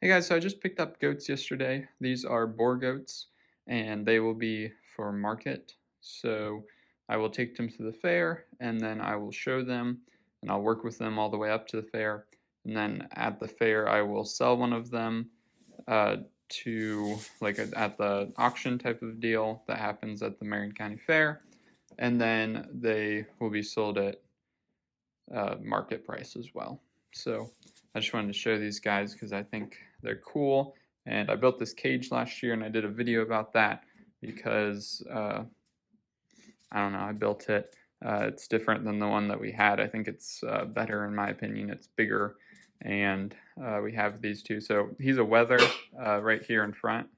Hey guys, so I just picked up goats yesterday. These are Boer goats, and they will be for market. So I will take them to the fair, and then I will show them, and I'll work with them all the way up to the fair. And then at the fair, I will sell one of them uh, to at the auction type of deal that happens at the Marion County Fair, and then they will be sold at market price as well. So I just wanted to show these guys because I think they're cool. And I built this cage last year and I did a video about that because I don't know, I built it. It's different than the one that we had. I think it's better in my opinion. It's bigger, and we have these two. So he's a wether right here in front,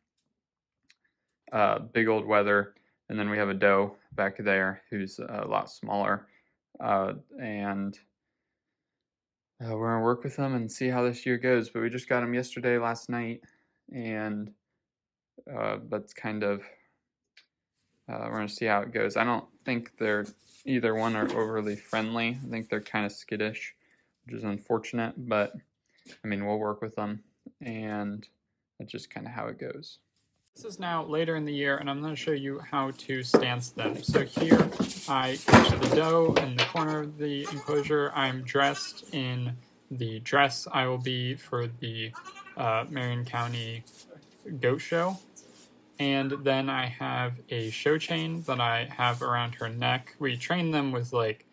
big old wether, and then we have a doe back there who's a lot smaller, and we're gonna work with them and see how this year goes. But we just got them yesterday, last night, and that's kind of we're gonna see how it goes. I don't think they're either one are overly friendly. I think they're kind of skittish, which is unfortunate. But I mean, we'll work with them, and that's just kind of how it goes. This is now later in the year, and I'm going to show you how to stance them. So here I catch the doe in the corner of the enclosure. I'm dressed in the dress I will be for the Marion County Goat Show. And then I have a show chain that I have around her neck. We train them with like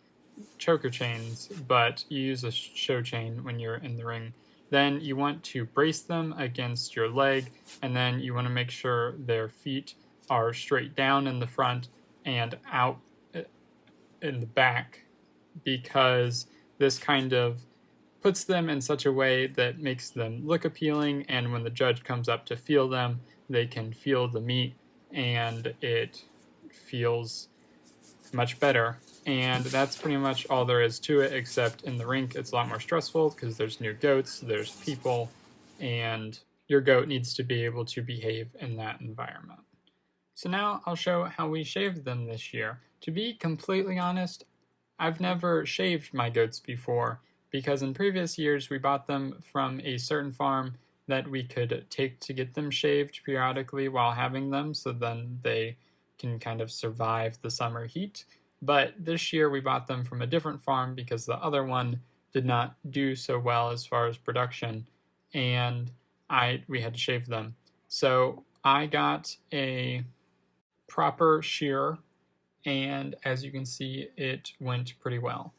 choker chains, but you use a show chain when you're in the ring. Then you want to brace them against your leg, and then you want to make sure their feet are straight down in the front and out in the back, because this kind of puts them in such a way that makes them look appealing, and when the judge comes up to feel them, they can feel the meat and it feels much better. And that's pretty much all there is to it, except in the rink it's a lot more stressful because there's new goats, there's people, and your goat needs to be able to behave in that environment. So now I'll show how we shaved them this year. To be completely honest, I've never shaved my goats before, because in previous years we bought them from a certain farm that we could take to get them shaved periodically while having them, so then they can kind of survive the summer heat. But this year we bought them from a different farm because the other one did not do so well as far as production, and we had to shave them. So I got a proper shear, and as you can see, it went pretty well.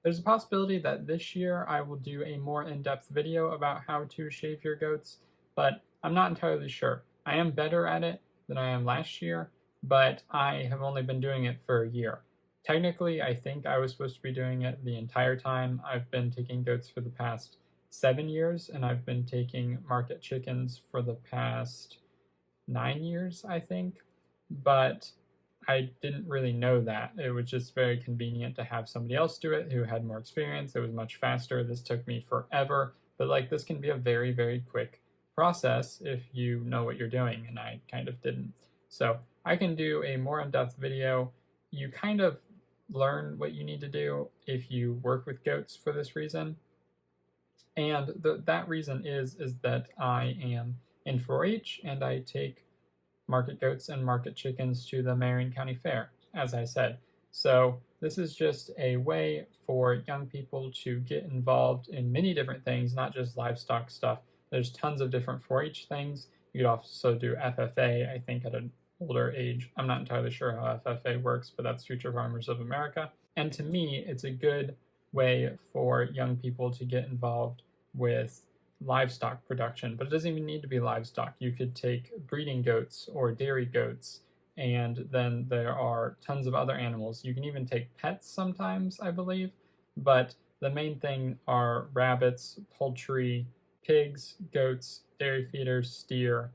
There's a possibility that this year I will do a more in-depth video about how to shave your goats, but I'm not entirely sure. I am better at it than I am last year, but I have only been doing it for a year. Technically, I think I was supposed to be doing it the entire time. I've been taking goats for the past 7 years, and I've been taking market chickens for the past 9 years, I think, but I didn't really know that. It was just very convenient to have somebody else do it who had more experience. It was much faster. This took me forever, but like this can be a very, very quick process if you know what you're doing, and I kind of didn't. So I can do a more in-depth video. You kind of learn what you need to do if you work with goats for this reason. And that reason is that I am in 4-H and I take market goats and market chickens to the Marion County Fair, as I said. So this is just a way for young people to get involved in many different things, not just livestock stuff. There's tons of different 4-H things. You could also do FFA, I think, at an older age. I'm not entirely sure how FFA works, but that's Future Farmers of America. And to me, it's a good way for young people to get involved with livestock production, but it doesn't even need to be livestock. You could take breeding goats or dairy goats, and then there are tons of other animals. You can even take pets sometimes, I believe, but the main thing are rabbits, poultry, pigs, goats, dairy feeders, steer,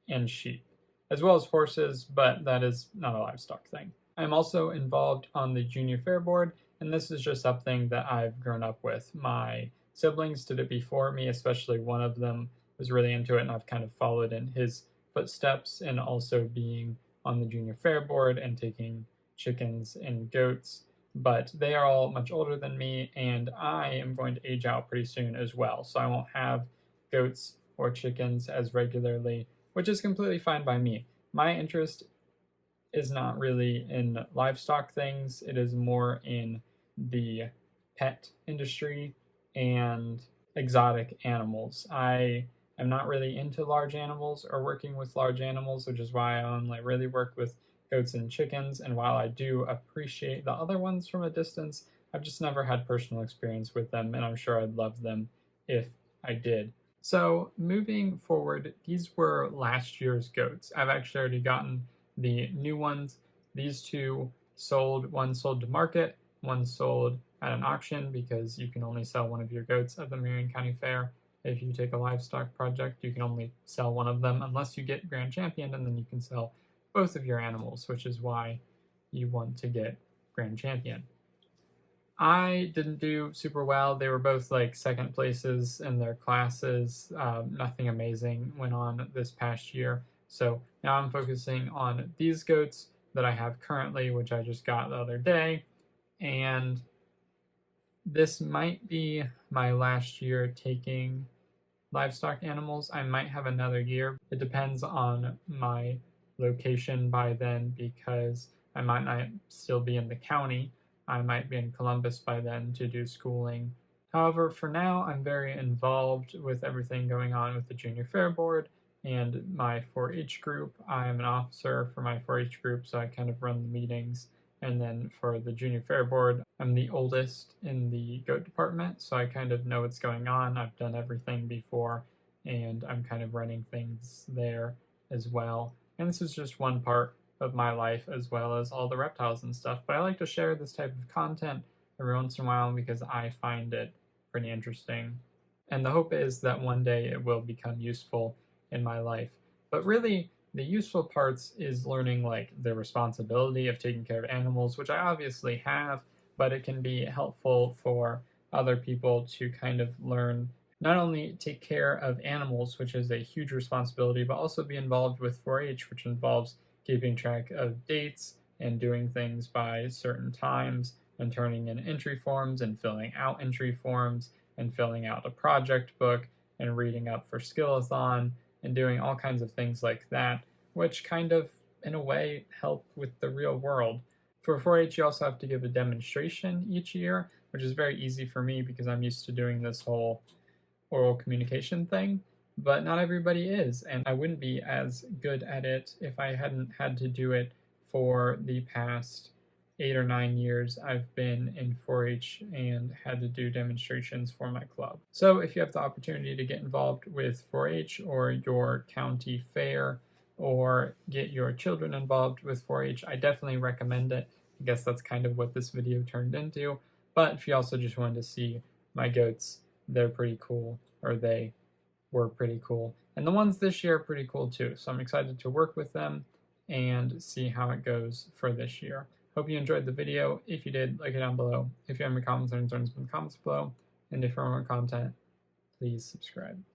and sheep, as well as horses, but that is not a livestock thing. I'm also involved on the Junior Fair Board, and this is just something that I've grown up with. My siblings did it before me, especially one of them was really into it, and I've kind of followed in his footsteps, and also being on the Junior Fair Board and taking chickens and goats. But they are all much older than me, and I am going to age out pretty soon as well, so I won't have goats or chickens as regularly, which is completely fine by me. My interest is not really in livestock things, it is more in the pet industry and exotic animals. I am not really into large animals or working with large animals, which is why I only really work with goats and chickens. And while I do appreciate the other ones from a distance, I've just never had personal experience with them, and I'm sure I'd love them if I did. So, moving forward, these were last year's goats. I've actually already gotten the new ones. These two sold, one sold to market, one sold at an auction because you can only sell one of your goats at the Marion County Fair. If you take a livestock project, you can only sell one of them unless you get Grand Champion, and then you can sell both of your animals, which is why you want to get Grand Champion. I didn't do super well. They were both like second places in their classes. Nothing amazing went on this past year. So now I'm focusing on these goats that I have currently, which I just got the other day. And this might be my last year taking livestock animals. I might have another year. It depends on my location by then because I might not still be in the county. I might be in Columbus by then to do schooling. However, for now, I'm very involved with everything going on with the Junior Fair Board and my 4 H group. I'm an officer for my 4 H group, so I kind of run the meetings. And then for the Junior Fair Board, I'm the oldest in the goat department, so I kind of know what's going on. I've done everything before, and I'm kind of running things there as well. And this is just one part of my life as well as all the reptiles and stuff. But I like to share this type of content every once in a while because I find it pretty interesting. And the hope is that one day it will become useful in my life. But really, the useful parts is learning like the responsibility of taking care of animals, which I obviously have, but it can be helpful for other people to kind of learn not only take care of animals, which is a huge responsibility, but also be involved with 4 H, which involves keeping track of dates and doing things by certain times and turning in entry forms and filling out entry forms and filling out a project book and reading up for Skillathon and doing all kinds of things like that, which kind of, in a way, help with the real world. For 4-H, you also have to give a demonstration each year, which is very easy for me because I'm used to doing this whole oral communication thing, but not everybody is, and I wouldn't be as good at it if I hadn't had to do it for the past 8 or 9 years I've been in 4-H and had to do demonstrations for my club. So if you have the opportunity to get involved with 4-H or your county fair or get your children involved with 4-H, I definitely recommend it. I guess that's kind of what this video turned into, but if you also just wanted to see my goats, they're pretty cool, or they were pretty cool. And the ones this year are pretty cool too, so I'm excited to work with them and see how it goes for this year. Hope you enjoyed the video. If you did, like it down below. If you have any comments or concerns, in the comments below. And if you want more content, please subscribe.